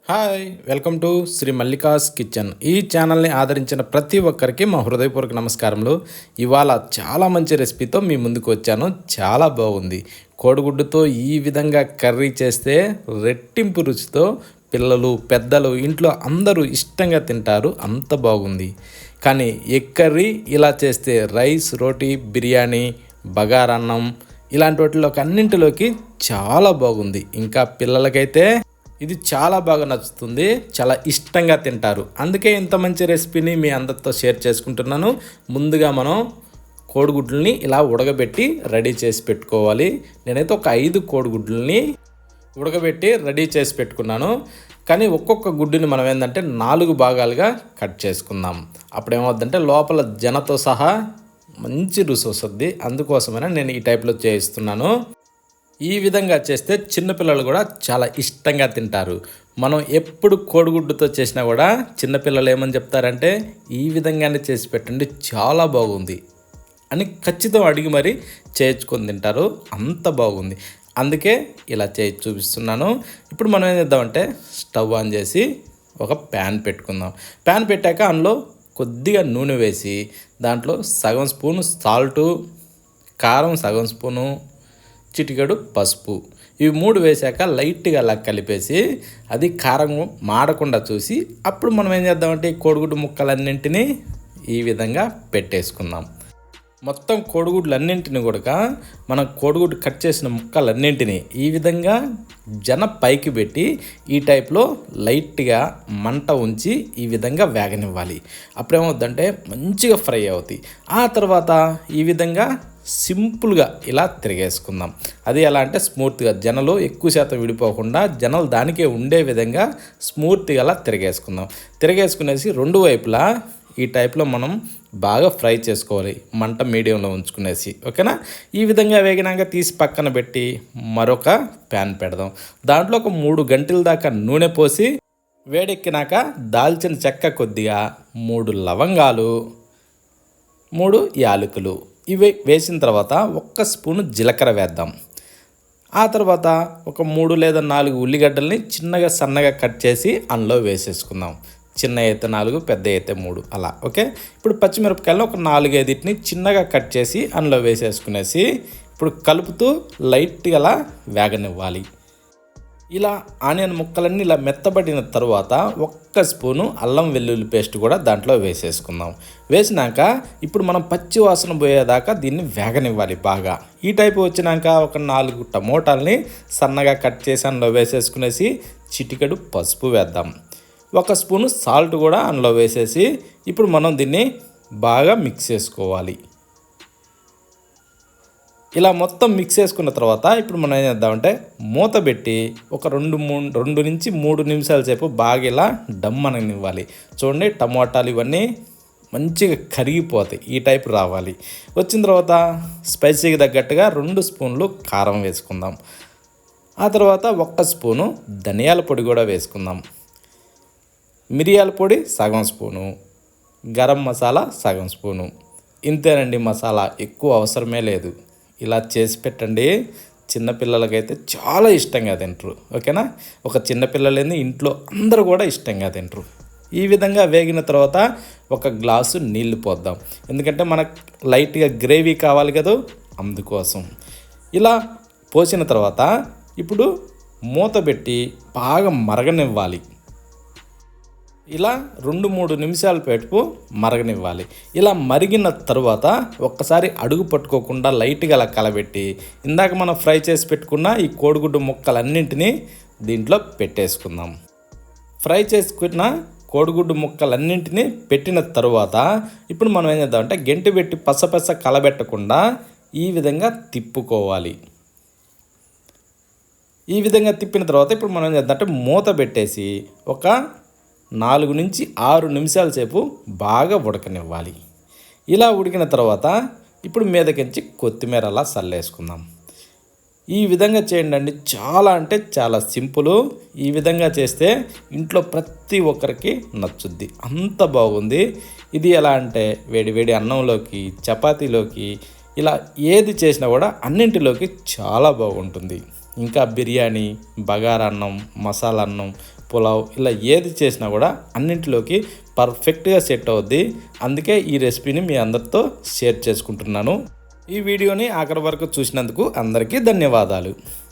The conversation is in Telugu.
Hi, welcome to Sri Mallika's kitchen. ఈ ఛానల్ని ఆదరించిన ప్రతి ఒక్కరికి మా హృదయపూర్వక నమస్కారములు. ఇవాళ చాలా మంచి రెసిపీతో మీ ముందుకు వచ్చాను. చాలా బాగుంది. కోడిగుడ్డుతో ఈ విధంగా కర్రీ చేస్తే రెట్టింపు రుచితో పిల్లలు పెద్దలు ఇంట్లో అందరూ ఇష్టంగా తింటారు. అంత బాగుంది. కానీ ఎగ్ కర్రీ ఇలా చేస్తే రైస్, రోటీ, బిర్యానీ, బగారన్నం ఇలాంటి వాటిలోకి అన్నింటిలోకి చాలా బాగుంది. ఇంకా పిల్లలకైతే ఇది చాలా బాగా నచ్చుతుంది. చాలా ఇష్టంగా తింటారు. అందుకే ఇంత మంచి రెసిపీని మీ అందరితో షేర్ చేసుకుంటున్నాను. ముందుగా మనం కోడిగుడ్లని ఇలా ఉడకబెట్టి రెడీ చేసి పెట్టుకోవాలి. నేనైతే ఒక 5 కోడిగుడ్లని ఉడకబెట్టి రెడీ చేసి పెట్టుకున్నాను. కానీ ఒక్కొక్క గుడ్డుని మనం ఏంటంటే 4 భాగాలుగా కట్ చేసుకుందాం. అప్పుడు ఏమవుద్దంటే లోపల జనతో సహా మంచి రుచి వస్తుంది. అందుకోసమైనా నేను ఈ టైప్లో చేయిస్తున్నాను. ఈ విధంగా చేస్తే చిన్నపిల్లలు కూడా చాలా ఇష్టంగా తింటారు. మనం ఎప్పుడు కోడిగుడ్డుతో చేసినా కూడా చిన్నపిల్లలు ఏమని చెప్తారంటే ఈ విధంగానే చేసి పెట్టండి, చాలా బాగుంది అని ఖచ్చితంగా అడిగి మరీ చేయించుకొని తింటారు. అంత బాగుంది. అందుకే ఇలా చేసి చూపిస్తున్నాను. ఇప్పుడు మనం ఏం చేద్దామంటే స్టవ్ ఆన్ చేసి ఒక ప్యాన్ పెట్టుకుందాం. ప్యాన్ పెట్టాక అందులో కొద్దిగా నూనె వేసి దాంట్లో సగం స్పూను సాల్టు, కారం సగం స్పూను, చిటికెడు పసుపు, ఇవి 3 వేసాక లైట్గా అలా కలిపేసి అది కారం మాడకుండా చూసి అప్పుడు మనం ఏం చేద్దామంటే ఈ కోడిగుడ్డు ముక్కలన్నింటినీ ఈ విధంగా పెట్టేసుకుందాం. మొత్తం కోడిగుడ్లన్నింటినీ కూడా మనం కోడిగుడ్డు కట్ చేసిన ముక్కలన్నింటినీ ఈ విధంగా పైకి పెట్టి ఈ టైప్లో లైట్గా మంట ఉంచి ఈ విధంగా వేగనివ్వాలి. అప్పుడేమవుద్దంటే మంచిగా ఫ్రై అవుతాయి. ఆ తర్వాత ఈ విధంగా సింపుల్గా ఇలా తిరిగేసుకుందాం. అది ఎలా అంటే స్మూత్గా జనలు ఎక్కువ శాతం విడిపోకుండా జనలు దానికే ఉండే విధంగా స్మూత్గా అలా తిరిగేసుకుందాం. తిరిగేసుకునేసి 2 వైపులా ఈ టైప్లో మనం బాగా ఫ్రై చేసుకోవాలి. మంట మీడియంలో ఉంచుకునేసి, ఓకేనా. ఈ విధంగా వేగినాక తీసి పక్కన పెట్టి మరొక ప్యాన్ పెడదాం. దాంట్లో ఒక 3 గంటల దాకా నూనె పోసి వేడెక్కినాక దాల్చిన చెక్క కొద్దిగా, 3 లవంగాలు, 3 యాలకులు ఇవి వేసిన తర్వాత 1 స్పూను జీలకర్ర వేద్దాం. ఆ తర్వాత ఒక 3 లేదా 4 ఉల్లిగడ్డల్ని చిన్నగా సన్నగా కట్ చేసి అందులో వేసేసుకుందాం. చిన్న అయితే 4, పెద్ద అయితే 3 అలా, ఓకే. ఇప్పుడు పచ్చిమిరపకాయలను ఒక 4-5 చిన్నగా కట్ చేసి అందులో వేసేసుకునేసి ఇప్పుడు కలుపుతూ లైట్గా అలా వేగనివ్వాలి. ఇలా ఆనియన్ ముక్కలన్నీ ఇలా మెత్తబడిన తర్వాత 1 స్పూను అల్లం వెల్లుల్లి పేస్ట్ కూడా దాంట్లో వేసేసుకుందాం. వేసినాక ఇప్పుడు మనం పచ్చి వాసన పోయేదాకా దీన్ని వేగనివ్వాలి బాగా. ఈ టైపు వచ్చినాక ఒక 4 టమోటాలని సన్నగా కట్ చేసి అందులో వేసేసుకునేసి చిటికెడు పసుపు వేద్దాం. 1 స్పూను సాల్ట్ కూడా అందులో వేసేసి ఇప్పుడు మనం దీన్ని బాగా మిక్స్ చేసుకోవాలి. ఇలా మొత్తం మిక్స్ చేసుకున్న తర్వాత ఇప్పుడు మనం ఏం చేద్దామంటే మూత పెట్టి ఒక 2 నుంచి 3 నిమిషాల సేపు బాగా ఇలా డమ్ అననివ్వాలి. చూడండి, టమోటాలు ఇవన్నీ మంచిగా కరిగిపోతాయి. ఈ టైపు రావాలి. వచ్చిన తర్వాత స్పైసీకి తగ్గట్టుగా 2 స్పూన్లు కారం వేసుకుందాం. ఆ తర్వాత 1 స్పూను ధనియాల పొడి కూడా వేసుకుందాం. మిరియాల పొడి సగం స్పూను, గరం మసాలా సగం స్పూను. ఇంతేనండి, మసాలా ఎక్కువ అవసరమే లేదు. ఇలా చేసి పెట్టండి. చిన్నపిల్లలకైతే చాలా ఇష్టంగా తింటారు, ఓకేనా. ఒక చిన్నపిల్లలేని ఇంట్లో అందరూ కూడా ఇష్టంగా తింటారు. ఈ విధంగా వేగిన తర్వాత 1 గ్లాసు నీళ్లు పోద్దాం. ఎందుకంటే మనకు లైట్గా గ్రేవీ కావాలి కదా, అందుకోసం. ఇలా పోసిన తర్వాత ఇప్పుడు మూత పెట్టి బాగా మరగనివ్వాలి. ఇలా 2-3 నిమిషాల పేటు మరగనివ్వాలి. ఇలా మరిగిన తర్వాత ఒక్కసారి అడుగు పట్టుకోకుండా లైట్గా అలా కలబెట్టి ఇందాక మనం ఫ్రై చేసి పెట్టుకున్న ఈ కోడిగుడ్డు ముక్కలన్నింటినీ దీంట్లో పెట్టేసుకుందాం. ఫ్రై చేసుకున్న కోడిగుడ్డు ముక్కలన్నింటినీ పెట్టిన తర్వాత ఇప్పుడు మనం ఏం చేద్దామంటే గెంటి పెట్టి పసపస కలబెట్టకుండా ఈ విధంగా తిప్పుకోవాలి. ఈ విధంగా తిప్పిన తర్వాత ఇప్పుడు మనం ఏం చేద్దామంటే మూత పెట్టేసి ఒక 4 నుంచి 6 నిమిషాల సేపు బాగా ఉడకనివ్వాలి. ఇలా ఉడికిన తర్వాత ఇప్పుడు మీదకించి కొత్తిమీర అలా చల్లేసుకుందాం. ఈ విధంగా చేయండి అండి. చాలా అంటే చాలా సింపుల్. ఈ విధంగా చేస్తే ఇంట్లో ప్రతి ఒక్కరికి నచ్చుద్ది. అంత బాగుంది. ఇది ఎలా అంటే వేడి వేడి అన్నంలోకి, చపాతీలోకి ఇలా ఏది చేసినా కూడా అన్నింటిలోకి చాలా బాగుంటుంది. ఇంకా బిర్యానీ, బగారా అన్నం, మసాలా అన్నం, పులావ్ ఇలా ఏది చేసినా కూడా అన్నింటిలోకి పర్ఫెక్ట్గా సెట్ అవుద్ది. అందుకే ఈ రెసిపీని మీ అందరితో షేర్ చేసుకుంటున్నాను. ఈ వీడియోని ఆఖరి వరకు చూసినందుకు అందరికీ ధన్యవాదాలు.